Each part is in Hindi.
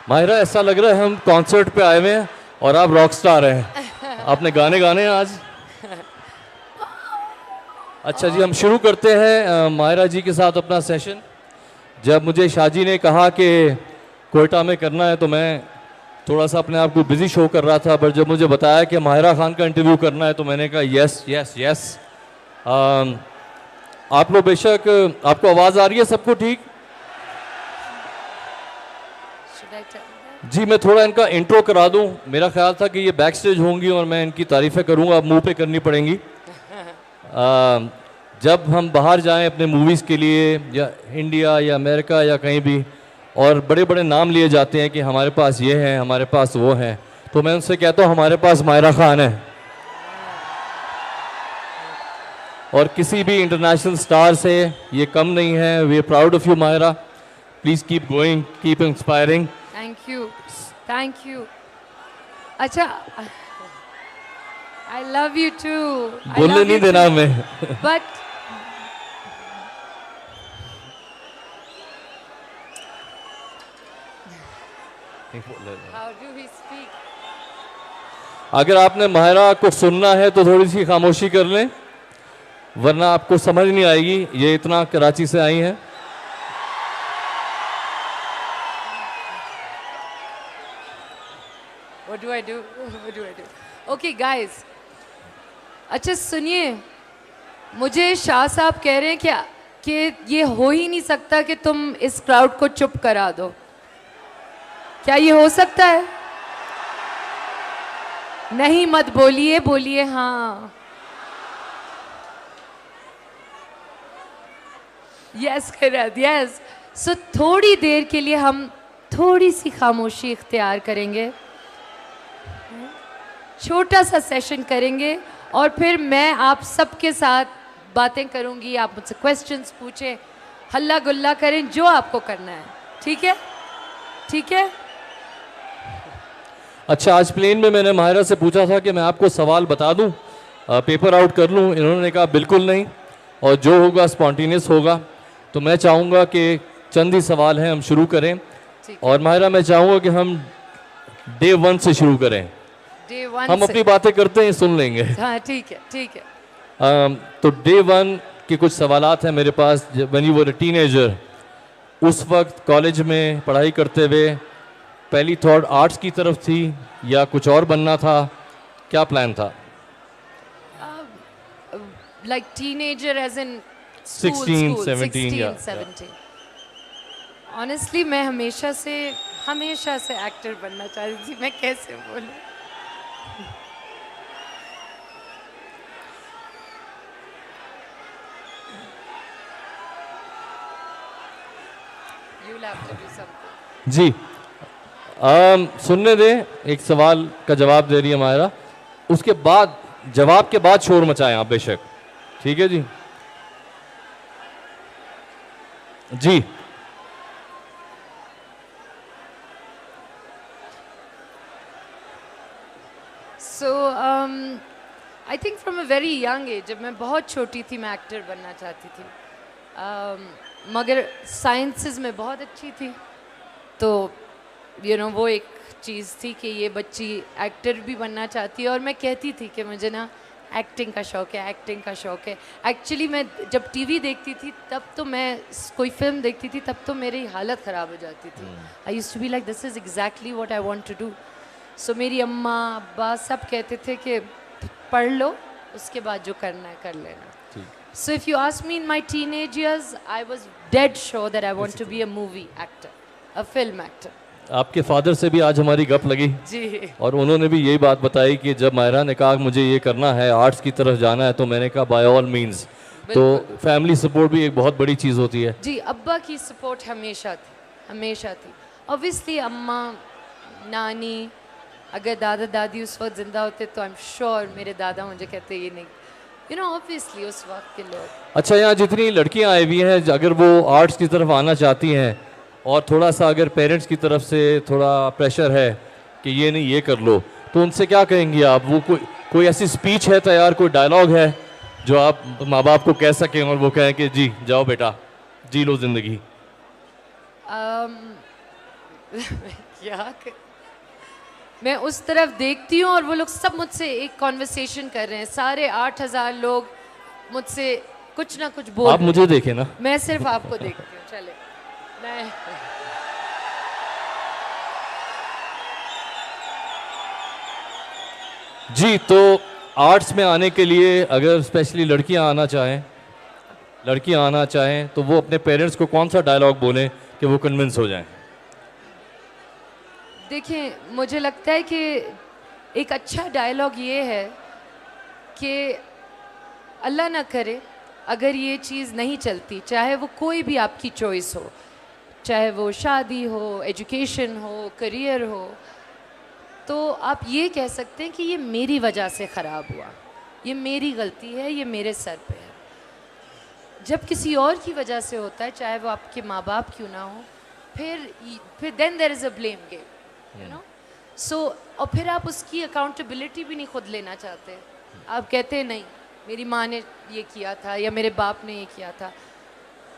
माहिरा, ऐसा लग रहा है हम कॉन्सर्ट पे आए हुए हैं और आप रॉक स्टार हैं। आपने गाने गाने हैं आज। अच्छा जी, हम शुरू करते हैं माहिरा जी के साथ अपना सेशन। जब मुझे शाजी ने कहा कि कोयटा में करना है तो मैं थोड़ा सा अपने आप को बिजी शो कर रहा था, पर जब मुझे बताया कि माहिरा खान का इंटरव्यू करना है तो मैंने कहा यस यस यस। आप लोग बेशक, आपको आवाज़ आ रही है सबको ठीक? जी, मैं थोड़ा इनका इंट्रो करा दूं। मेरा ख्याल था कि ये बैक स्टेज होंगी और मैं इनकी तारीफ़ें करूंगा, अब मुंह पे करनी पड़ेंगी। जब हम बाहर जाएं अपने मूवीज़ के लिए, या इंडिया या अमेरिका या कहीं भी, और बड़े बड़े नाम लिए जाते हैं कि हमारे पास ये है, हमारे पास वो है, तो मैं उनसे कहता हूँ हमारे पास माहिरा खान है। और किसी भी इंटरनेशनल स्टार से ये कम नहीं है। We are proud of you Mahira. Please keep going, keep inspiring. Thank you, thank you. अच्छा, आई लव यू टू। बोलने नहीं देना हमें। But how do we speak? अगर आपने माहिरा को सुनना है तो थोड़ी सी खामोशी कर लें, वरना आपको समझ नहीं आएगी। ये इतना कराची से आई हैं। What do I do? What do I do? Okay, guys. अच्छा सुनिए, मुझे शाह साहब कह रहे हैं क्या कि ये हो ही नहीं सकता कि तुम इस क्राउड को चुप करा दो। क्या ये हो सकता है? नहीं, मत बोलिए, बोलिए हाँ। Yes खैरत, yes. सो थोड़ी देर के लिए हम थोड़ी सी खामोशी इख्तियार करेंगे, छोटा सा सेशन करेंगे, और फिर मैं आप सबके साथ बातें करूंगी। आप मुझसे क्वेश्चंस पूछें, हल्ला गुल्ला करें, जो आपको करना है। ठीक है? ठीक है? अच्छा, आज प्लेन में मैंने माहिरा से पूछा था कि मैं आपको सवाल बता दूं, पेपर आउट कर लूं। इन्होंने कहा बिल्कुल नहीं, और जो होगा स्पॉन्टेनियस होगा। तो मैं चाहूँगा कि चंद ही सवाल हैं, हम शुरू करें। और माहिरा, मैं चाहूँगा कि हम डे 1 से शुरू करें। डे 1 हम अपनी बातें करते हैं, सुन लेंगे। हाँ ठीक है, ठीक है। तो डे 1 के कुछ सवालात हैं मेरे पास। When you were a teenager, उस वक्त कॉलेज में पढ़ाई करते हुए पहली थॉट आर्ट्स की तरफ थी या कुछ और बनना था? क्या प्लान था? लाइक टीनेजर एज इन 16, 17 या 17। ऑनेस्टली मैं हमेशा से एक्टर बनना चाहती थी। मैं कैसे बोलूं? You'll have to do something. जी, सुनने दें, एक सवाल का जवाब दे रही है माहिरा। उसके बाद, जवाब के बाद शोर मचाएं आप बेशक। ठीक है जी? जी, so I think from a very young age, जब मैं बहुत छोटी थी, मैं एक्टर बनना चाहती थी। मगर साइंसेस में बहुत अच्छी थी, तो वो एक चीज़ थी कि ये बच्ची एक्टर भी बनना चाहती है। और मैं कहती थी कि मुझे ना एक्टिंग का शौक़ है, एक्टिंग का शौक़ है। एक्चुअली मैं जब टीवी देखती थी, तब तो मैं कोई फिल्म देखती थी, तब तो मेरी हालत ख़राब हो जाती थी। I used to be like, this is exactly what I want to do. So मेरी अम्मा अब्बा सब कहते थे कि पढ़ लो, उसके बाद जो करना है कर लेना। So if you ask me in my teenage years, I was dead sure that I want to be a movie actor, a film actor. आपके फादर से भी आज हमारी गप लगी जी, और उन्होंने भी यही बात बताई कि जब माहिरा ने कहा मुझे ये करना है, आर्ट्स की तरफ जाना है, तो मैंने कहा बाय ऑल मीन्स। तो फैमिली सपोर्ट भी एक बहुत बड़ी चीज़ होती है। जी, अब्बा की सपोर्ट हमेशा थी, हमेशा थी। ऑब्वियसली अम्मा, नानी, अगर दादा दादी उस वक्त जिंदा होते तो आई एम श्योर मेरे दादा मुझे कहते ये नहीं, ऑब्वियसली उस वक्त के लोग। अच्छा, यहाँ जितनी लड़कियाँ आई हुई हैं, अगर वो आर्ट्स की तरफ आना चाहती हैं और थोड़ा सा अगर पेरेंट्स की तरफ से थोड़ा प्रेशर है कि ये नहीं ये कर लो, तो उनसे क्या कहेंगी आप? वो कोई ऐसी स्पीच है तैयार, कोई डायलॉग है जो आप माँ बाप को कह सकें और वो कहें कि जी जाओ बेटा, जी लो ज़िंदगी? क्या कर... मैं उस तरफ देखती हूँ और वो लोग सब मुझसे एक कॉन्वर्सेशन कर रहे हैं, सारे 8,000 लोग मुझसे कुछ ना कुछ बोल आप रहे मुझे हैं। देखें ना। मैं सिर्फ आपको देखती हूँ। चले मैं जी, तो आर्ट्स में आने के लिए अगर स्पेशली लड़कियां आना चाहें तो वो अपने पेरेंट्स को कौन सा डायलॉग बोलें कि वो कन्विंस हो जाएं? देखिए, मुझे लगता है कि एक अच्छा डायलॉग ये है कि अल्लाह ना करे अगर ये चीज़ नहीं चलती, चाहे वो कोई भी आपकी चॉइस हो, चाहे वो शादी हो, एजुकेशन हो, करियर हो, तो आप ये कह सकते हैं कि ये मेरी वजह से ख़राब हुआ, ये मेरी गलती है, ये मेरे सर पे है। जब किसी और की वजह से होता है, चाहे वो आपके माँ बाप क्यों ना हो, फिर then there is a blame game, you know. So और फिर आप उसकी अकाउंटेबिलिटी भी नहीं खुद लेना चाहते। आप कहते हैं नहीं, मेरी माँ ने ये किया था या मेरे बाप ने ये किया था।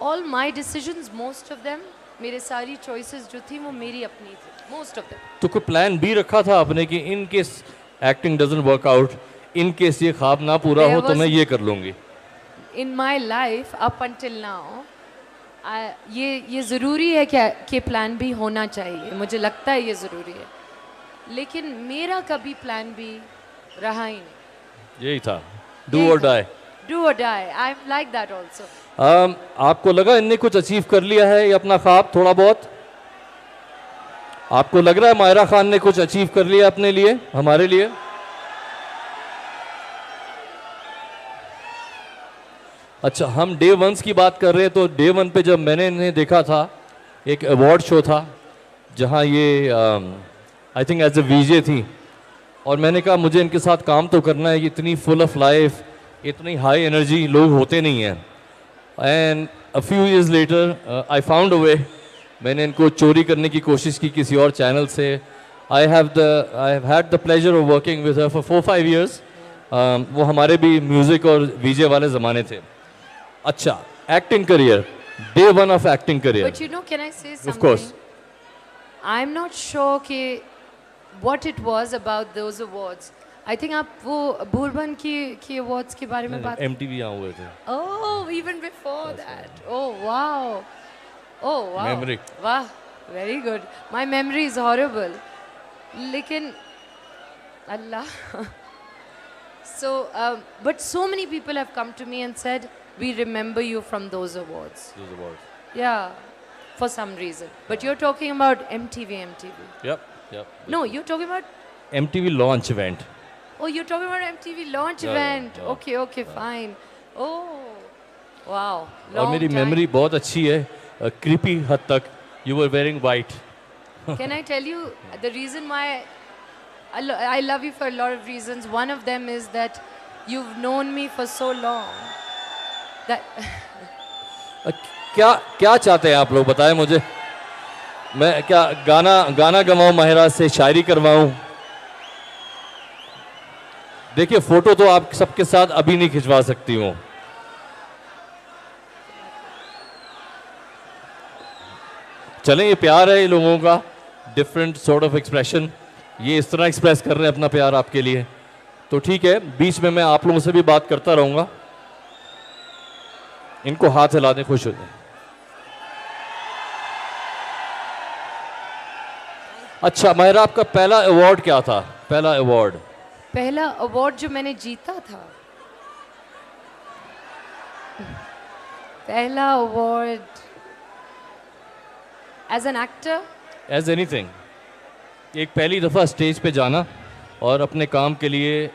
All my decisions, most of them, मेरे सारी चॉइसेस जो थी वो मेरी अपनी थी, मोस्ट ऑफ देम। तो कोई प्लान बी रखा था आपने कि in case acting doesn't work out, in case ये ख्वाब ना पूरा हो तो मैं ये कर लूँगी? In my life up until now ये ज़रूरी है क्या कि प्लान बी होना चाहिए, मुझे लगता है ये ज़रूरी है, लेकिन मेरा कभी प्लान बी रहा ही नहीं। यही था, डू और डाई। डू और die, I am like that also. आपको लगा इनने कुछ अचीव कर लिया है, ये अपना ख्वाब थोड़ा बहुत? आपको लग रहा है मायरा खान ने कुछ अचीव कर लिया अपने लिए, हमारे लिए? अच्छा, हम डे वंस की बात कर रहे हैं, तो डे वन पे जब मैंने इन्हें देखा था, एक अवार्ड शो था जहां ये आई थिंक एज ए वीजे थी, और मैंने कहा मुझे इनके साथ काम तो करना है, इतनी फुल ऑफ लाइफ, इतनी हाई एनर्जी लोग होते नहीं हैं। And a few years later I found a way, मैंने इनको चोरी करने की कोशिश की किसी और चैनल से। I have had the pleasure of working with her for 4-5 years। वो हमारे भी म्यूज़िक और वीजे वाले ज़माने थे। अच्छा, acting career, day one of acting career. But you know, can I say something? Of course. I'm not sure कि what it was about those awards. I think आप वो भूलबन की awards के बारे में बात। MTV यहाँ हुए थे। Oh, even before that. Oh wow. Oh wow. Memory. वाह, very good. My memory is horrible. लेकिन अल्लाह. So, but so many people have come to me and said, we remember you from those awards. Those awards. Yeah, for some reason. But you're talking about MTV. Yep. No, you're talking about... MTV launch event. Oh, you're talking about MTV launch Yeah, event. yeah. Okay, fine. Oh, wow. और Long मेरी time. मेमोरी बहुत अच्छी है, क्रीपी हद तक। You were wearing white. Can I tell you the reason why I love you for a lot of reasons. One of them is that you've known me for so long. That क्या चाहते हैं आप लोग, बताएं मुझे। मैं क्या गाना गवाऊं, माहिरा से शायरी करवाऊं? देखिए, फोटो तो आप सबके साथ अभी नहीं खिंचवा सकती हूँ। चलें, ये प्यार है ये लोगों का, डिफरेंट सॉर्ट ऑफ एक्सप्रेशन। ये इस तरह एक्सप्रेस कर रहे हैं अपना प्यार आपके लिए, तो ठीक है, बीच में मैं आप लोगों से भी बात करता रहूंगा। इनको हाथ हिला दें, खुश हो जाए। अच्छा माहिरा, आपका पहला अवार्ड क्या था? पहला अवार्ड जो मैंने जीता था, पहला award as an actor, as anything, एक पहली दफ़ा स्टेज पे जाना और अपने काम के लिए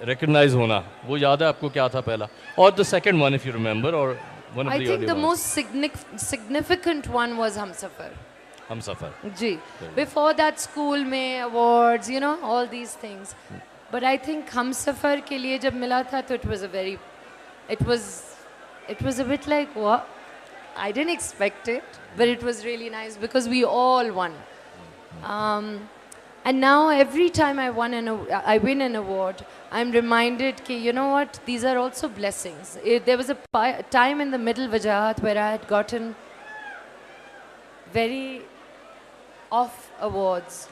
रिकग्नाइज होना, वो याद है आपको क्या था पहला? और the second one if you remember, और one of I the think the early most significant one was Humsafar. Humsafar. जी, before that school में awards, you know, all these things. But I think Humsafar के लिए जब मिला था तो it was a bit like what? I didn't expect it, but it was really nice because we all won. And now every time I win an award, I'm reminded that, you know what, these are also blessings. There was a time in the middle Wajahat where I had gotten very of awards.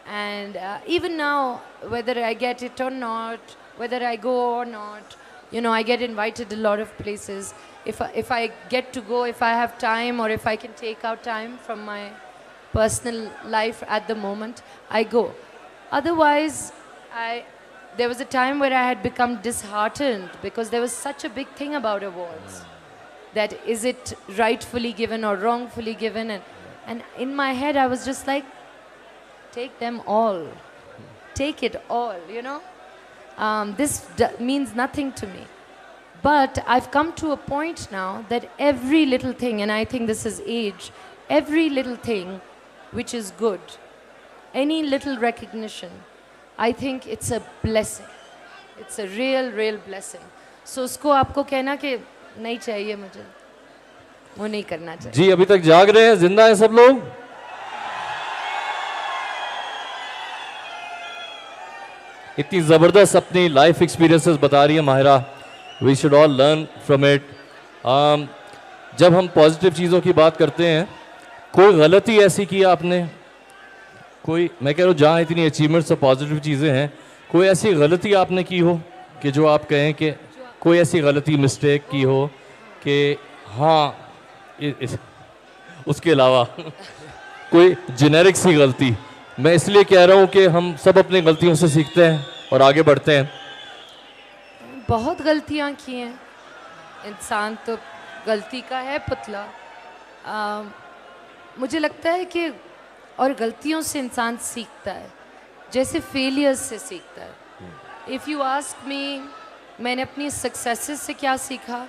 And even now, whether I get it or not, whether I go or not, you know, I get invited a lot of places. If I get to go, if I have time, or if I can take out time from my personal life at the moment, I go. Otherwise, there was a time where I had become disheartened because there was such a big thing about awards. That is it rightfully given or wrongfully given? And in my head, I was just like, take them all. Take it all, you know? This means nothing to me. But I've come to a point now that every little thing, and I think this is age, every little thing which is good, any little recognition, I think it's a blessing. It's a real, real blessing. So उसको आपको कहना कि नहीं चाहिए मुझे, वो नहीं करना चाहिए. जी अभी तक जाग रहे हैं, जिंदा हैं सब लोग. इतनी ज़बरदस्त अपनी लाइफ एक्सपीरियंसेस बता रही है Mahira. We should all learn from it. जब हम पॉजिटिव चीज़ों की बात करते हैं, कोई गलती ऐसी की आपने, कोई, मैं कह रहा हूँ जहाँ इतनी अचीवमेंट्स और पॉजिटिव चीज़ें हैं, कोई ऐसी गलती आपने की हो कि जो आप कहें कि कोई ऐसी गलती मिस्टेक की हो कि हाँ उसके अलावा कोई जेनेरिक सी गलती. मैं इसलिए कह रहा हूँ कि हम सब अपनी गलतियों से सीखते हैं और आगे बढ़ते हैं. बहुत गलतियाँ की हैं इंसान, तो गलती का है पुतला. मुझे लगता है कि और गलतियों से इंसान सीखता है जैसे फेलियर्स से सीखता है. इफ़ यू आस्क मी, मैंने अपनी सक्सेसेस से क्या सीखा,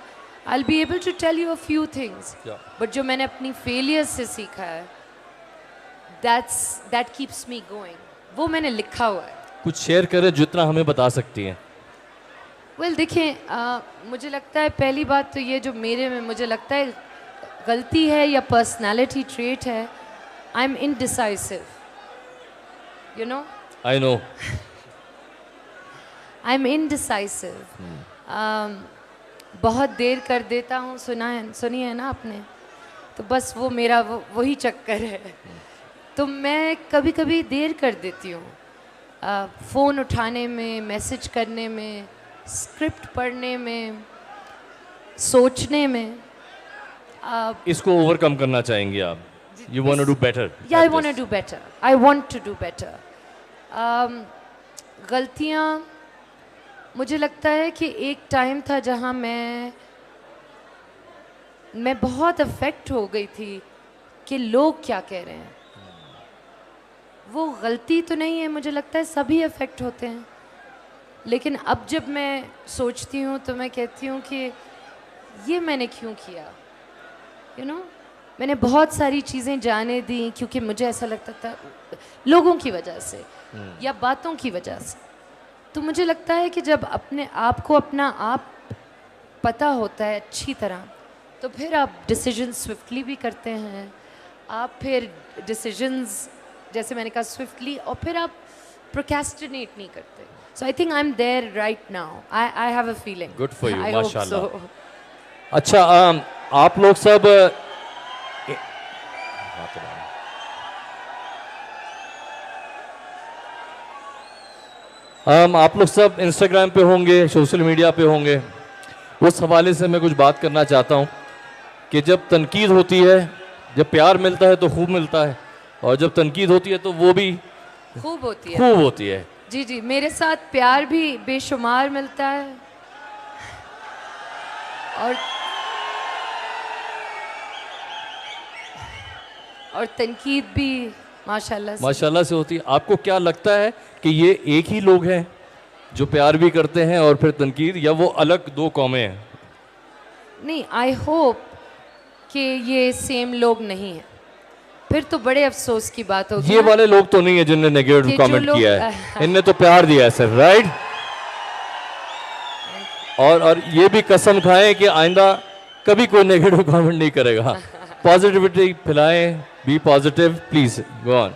I'll be able to tell you a few things. But जो मैंने अपनी फेलियर्स से सीखा है, that keeps me going. वो मैंने लिखा हुआ है. कुछ शेयर करें जितना हमें बता सकती हैं. Well, देखिए, मुझे लगता है पहली बात तो ये जो मेरे में मुझे लगता है गलती है या पर्सनालिटी ट्रेट है, I'm indecisive. You know? I know. I'm indecisive. बहुत देर कर देता हूँ, सुनी है ना आपने, तो बस वो मेरा वही चक्कर है. तो मैं कभी कभी देर कर देती हूँ फ़ोन उठाने में, मैसेज करने में, स्क्रिप्ट पढ़ने में, सोचने में. इसको ओवरकम करना चाहेंगे आप? You want to do better? Yeah, I want to do better. I want to do better. गलतियाँ, मुझे लगता है कि एक टाइम था जहाँ मैं बहुत अफेक्ट हो गई थी कि लोग क्या कह रहे हैं. वो गलती तो नहीं है, मुझे लगता है सभी अफेक्ट होते हैं. लेकिन अब जब मैं सोचती हूँ तो मैं कहती हूँ कि ये मैंने क्यों किया. You know? मैंने बहुत सारी चीज़ें जाने दी क्योंकि मुझे ऐसा लगता था लोगों की वजह से या बातों की वजह से. तो मुझे लगता है कि जब अपने आप को अपना आप पता होता है अच्छी तरह, तो फिर आप डिसीजंस स्विफ्टली भी करते हैं. आप फिर डिसीजंस, जैसे मैंने कहा, स्विफ्टली, और फिर आप प्रोक्रेस्टिनेट नहीं करते. So I think I am there right now. I have a feeling. Good for you, माशाल्लाह. अच्छा, आप लोग सब आप लोग सब इंस्टाग्राम पे होंगे, सोशल मीडिया पे होंगे. उस हवाले से मैं कुछ बात करना चाहता हूँ कि जब तनकीद होती है, जब प्यार मिलता है तो खूब मिलता है, और जब तनकीद होती है तो वो भी खूब होती है. खूब होती है. जी जी, मेरे साथ प्यार भी बेशुमार मिलता है और तनकीद भी माशाल्लाह से होती है. आपको क्या लगता है कि ये एक ही लोग हैं जो प्यार भी करते हैं और फिर तनकीद, या वो अलग दो कौमें हैं? नहीं, आई होप कि ये सेम लोग नहीं हैं. फिर तो बड़े अफसोस की बात होगी. ये वाले लोग तो नहीं है जिनने नेगेटिव कमेंट किया है. इनने तो प्यार दिया है सर, राइट? और ये भी कसम खाएं कि आइंदा कभी कोई नेगेटिव कमेंट नहीं करेगा. पॉजिटिविटी फैलाएं, be positive, please go on.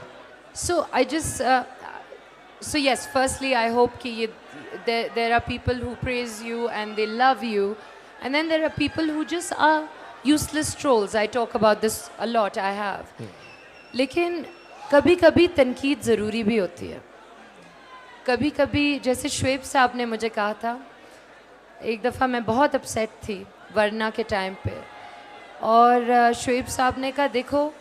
So I just so yes, firstly I hope कि there are people who praise you and they love you, and then there are people who just are useless trolls. I talk about this a lot. I have. लेकिन कभी कभी तनकीद ज़रूरी भी होती है। कभी कभी जैसे शुएब साहब ने मुझे कहा था, एक दफ़ा मैं बहुत अपसेट थी वरना के टाइम पे, और शुएब साहब ने कहा देखो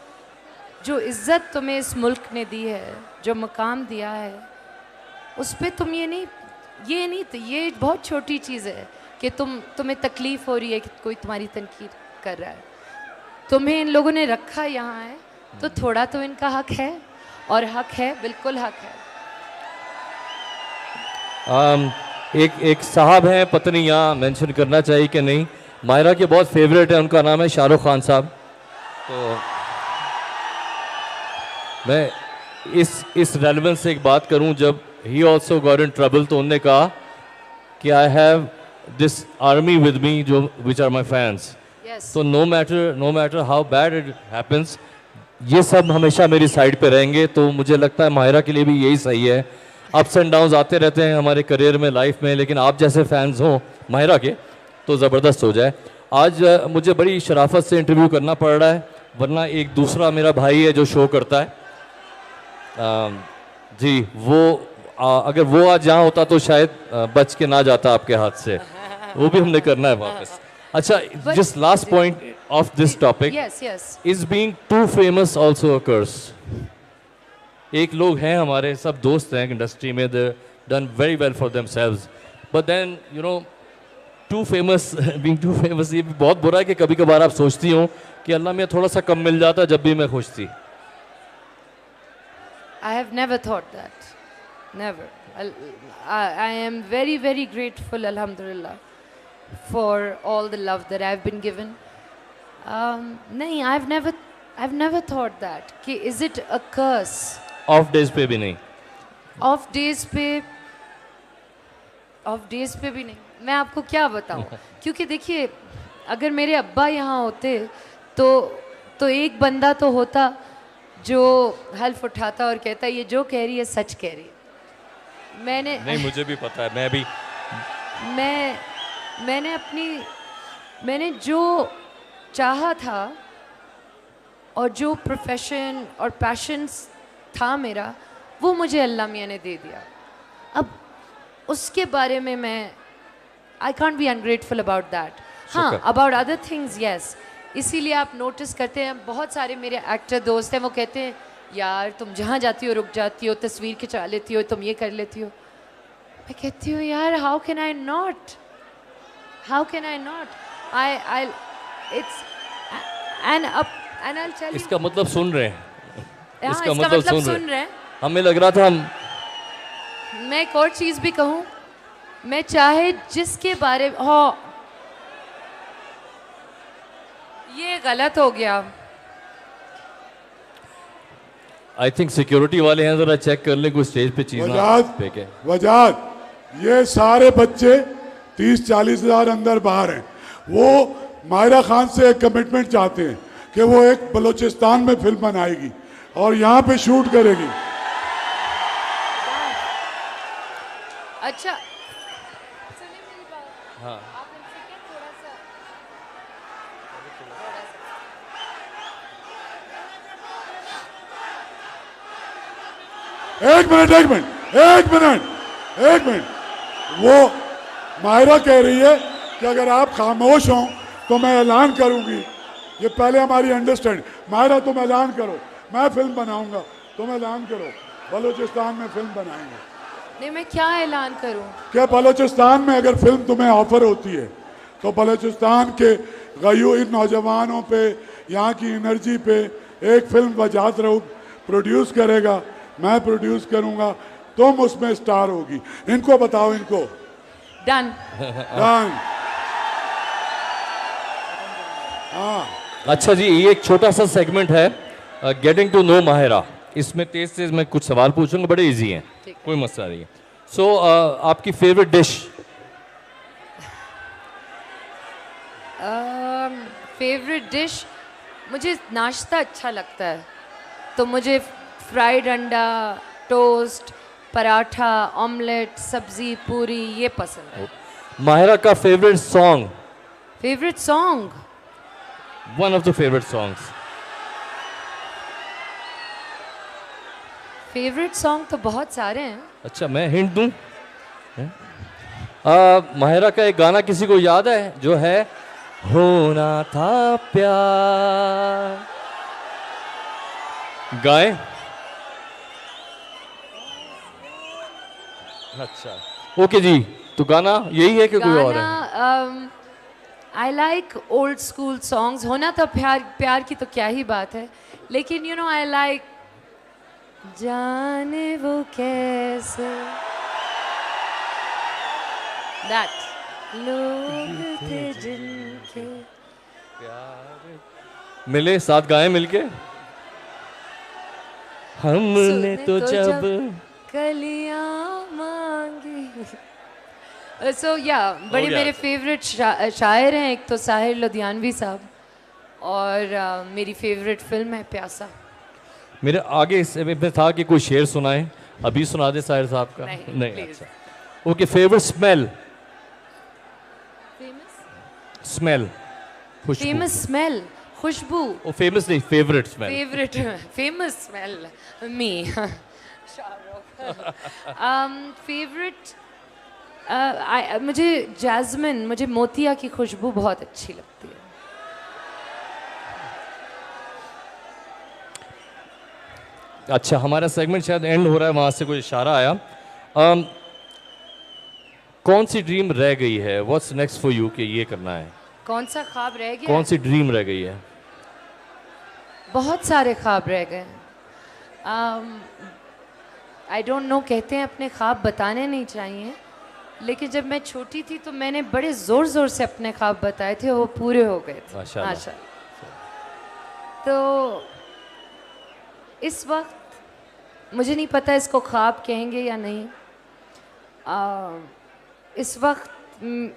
जो इज़्ज़त तुम्हें इस मुल्क ने दी है, जो मकाम दिया है, उस पर तुम ये बहुत छोटी चीज़ है कि तुम्हें तकलीफ़ हो रही है कि कोई तुम्हारी तनकीद कर रहा है। तुम्हें इन लोगों ने रखा यहाँ है तो थोड़ा तो इनका हक है, और हक है, बिल्कुल हक है। एक साहब हैं, पता नहीं यहाँ मेंशन करना चाहिए कि नहीं, मायरा के बहुत फेवरेट है, उनका नाम है शाहरुख खान साहब। तो मैं इस रेलेवेंस से एक बात करूं, जब he also got in trouble तो उन्होंने कहा कि I have this army with me जो विच आर माई फैंस। तो no matter how bad it happens, ये सब हमेशा मेरी साइड पे रहेंगे। तो मुझे लगता है माहिरा के लिए भी यही सही है। अप्स एंड डाउन्स आते रहते हैं हमारे करियर में, लाइफ में, लेकिन आप जैसे फैंस हों माहिरा के तो ज़बरदस्त हो जाए। आज मुझे बड़ी शराफत से इंटरव्यू करना पड़ रहा है, वरना एक दूसरा मेरा भाई है जो शो करता है, जी, वो अगर वो आज यहाँ होता तो शायद बच के ना जाता आपके हाथ से, वो भी हमने करना है वापस। अच्छा, just last point of this topic. Yes. Is being too famous also a curse? एक लोग हैं हमारे सब दोस्त हैं इंडस्ट्री में, they done very well for themselves, but then you know too famous, being too famous, ये भी बहुत बुरा है कि कभी कभार आप सोचती हो कि अल्लाह में थोड़ा सा कम मिल जाता जब भी मैं खुश थी। I have never thought that. Never. I am very, very grateful, alhamdulillah, for all the love that I've been given. नहीं, I've never thought that कि is it a curse? Off days पे भी नहीं। Off days पे भी नहीं। मैं आपको क्या बताऊं, क्योंकि देखिए अगर मेरे अब्बा यहाँ होते तो एक बंदा तो होता जो हल्फ उठाता और कहता ये जो कह रही है सच कह रही है। नहीं, मुझे भी पता है, मैंने जो चाहा था और जो प्रोफेशन और पैशन था मेरा, वो मुझे अल्लाह मियाँ ने दे दिया। अब उसके बारे में मैं I can't be ungrateful about that. हाँ, अबाउट अदर थिंग्स यस। इसीलिए आप नोटिस करते हैं बहुत सारे मेरे एक्टर दोस्त हैं, वो कहते हैं यार तुम जहाँ जाती हो रुक जाती हो, तस्वीर खिंचा लेती हो, तुम ये कर लेती हो। मैं कहती हूँ यार how can I not I it's and I tell you. इसका मतलब सुन रहे हैं, इसका मतलब सुन रहे हैं। हमें लग रहा था मैं एक और चीज़ भी कहूँ, मैं चाहे जिसके बारे में हो, ये गलत हो गया। आई थिंक सिक्योरिटी वाले हैं, जरा चेक कर ले कोई स्टेज पे चीज वजाद ये सारे बच्चे 30-40 हज़ार अंदर बाहर हैं। वो मायरा खान से एक कमिटमेंट चाहते हैं कि वो एक बलूचिस्तान में फिल्म बनाएगी और यहाँ पे शूट करेगी। अच्छा, हाँ, एक मिनट वो मायरा कह रही है कि अगर आप खामोश हों तो मैं ऐलान करूंगी। ये पहले हमारी अंडरस्टैंड। मायरा तुम ऐलान करो, मैं फिल्म बनाऊंगा, तुम ऐलान करो, बलूचिस्तान में फिल्म बनाएंगे। नहीं, मैं क्या ऐलान करूं? क्या बलूचिस्तान में अगर फिल्म तुम्हें ऑफर होती है तो बलूचिस्तान के गयूर नौजवानों पे, यहाँ की एनर्जी पे एक फिल्म वजाद रऊफ प्रोड्यूस करेगा, मैं प्रोड्यूस करूंगा, तुम उसमें स्टार होगी। इनको बताओ, इनको डन। हाँ, अच्छा जी, ये एक छोटा सा सेगमेंट है गेटिंग टू नो माहिरा। इसमें तेज मैं कुछ सवाल पूछूंगा, बड़े इजी हैं, कोई मसला नहीं है। सो आपकी फेवरेट डिश? फेवरेट डिश, मुझे नाश्ता अच्छा लगता है, तो मुझे फ्राइड अंडा, टोस्ट, पराठा, ऑमलेट, सब्जी, पूरी, ये पसंद है। माहिरा का favourite song? Favourite song, one of the favourite songs. Favourite song तो बहुत सारे हैं। अच्छा, मैं हिंट दूं? माहिरा का एक गाना किसी को याद है जो है होना था प्यार? गाएं? अच्छा, ओके जी। तो गाना यही है कि कोई और है? I like old school songs. होना तो प्यार की तो क्या ही बात है, लेकिन यू नो आई लाइक जाने वो कैसे, दैट लोग थे जिनके मिले साथ गाएं मिलके। हमने तो जब कलियां मांगी। सो या बड़े हो गया। मेरे फेवरेट शायर हैं, एक तो साहिर लुधियानवी साहब, और मेरी फेवरेट फिल्म है प्यासा। मेरे आगे में था कि कोई शेर सुनाए, अभी सुना दे साहिर साहब का। नहीं, please। अच्छा, ओके। Favourite smell? स्मेल, खुशबू। फेमस स्मेल, खुशबू। ओ फेमस नहीं, favourite smell. Favourite famous smell मी। फेवरेट मुझे जैस्मिन, मुझे मोतिया की खुशबू बहुत अच्छी लगती है। अच्छा, हमारा सेगमेंट शायद एंड हो रहा है, वहाँ से कोई इशारा आया। कौन सी ड्रीम रह गई है? व्हाट्स नेक्स्ट फॉर यू कि ये करना है? कौन सा ख्वाब रह गया? कौन सी ड्रीम रह गई है? बहुत सारे ख्वाब रह गए। आई डोंट नो, कहते हैं अपने ख्वाब बताने नहीं चाहिए, लेकिन जब मैं छोटी थी तो मैंने बड़े ज़ोर ज़ोर से अपने ख्वाब बताए थे, वो पूरे हो गए थे माशाल्लाह। तो इस वक्त मुझे नहीं पता इसको ख्वाब कहेंगे या नहीं। इस वक्त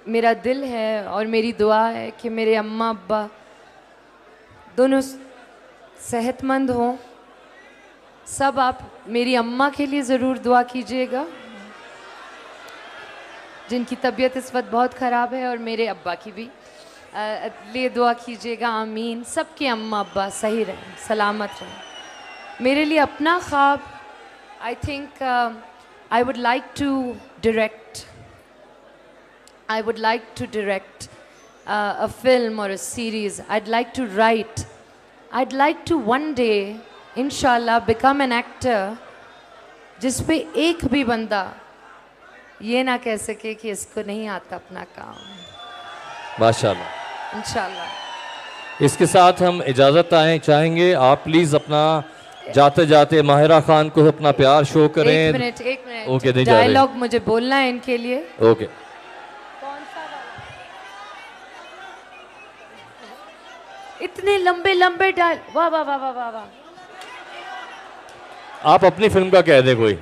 मेरा दिल है और मेरी दुआ है कि मेरे अम्मा अब्बा दोनों सेहतमंद हों। सब आप मेरी अम्मा के लिए ज़रूर दुआ कीजिएगा, जिनकी तबीयत इस वक्त बहुत ख़राब है, और मेरे अब्बा की भी लिए दुआ कीजिएगा। आमीन। सबके अम्मा अब्बा सही रहें, सलामत रहें। मेरे लिए अपना ख्वाब, I think I would like to direct, I would like to direct a film or a series. I'd like to write. I'd like to one day, inshallah, become an actor जिस पे एक भी बंदा ये ना कह सके कि इसको नहीं आता अपना काम। माशाल्लाह। इंशाल्लाह। इसके साथ हम इजाज़त चाहेंगे। आप प्लीज़ अपना जाते जाते माहिरा खान को अपना प्यार शो करें। एक मिनट ओके, नहीं जा रहे। डायलॉग मुझे बोलना है इनके लिए। ओके। इतने लंबे लंबे डायल, वाह वाह वाह वाह वाह वाह। आप अपनी फिल्म का कह दें कोई।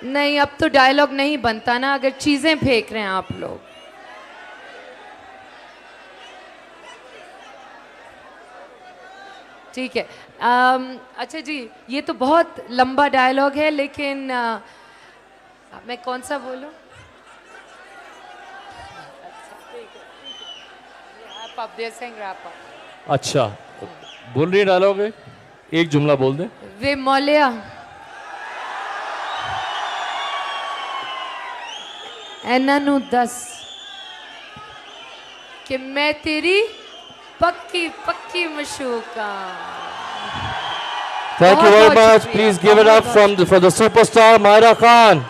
नहीं, अब तो डायलॉग नहीं बनता ना, अगर चीजें फेंक रहे हैं आप लोग। ठीक है। अच्छा जी, ये तो बहुत लंबा डायलॉग है, लेकिन मैं कौन सा बोलूं? अच्छा, बोल रही है डायलॉग है, एक जुमला बोल दे। वे मौलिया, ऐना नू दस कि मैं तेरी पक्की पक्की मशूका। Thank you very much. Please give it up for the superstar Mahira Khan.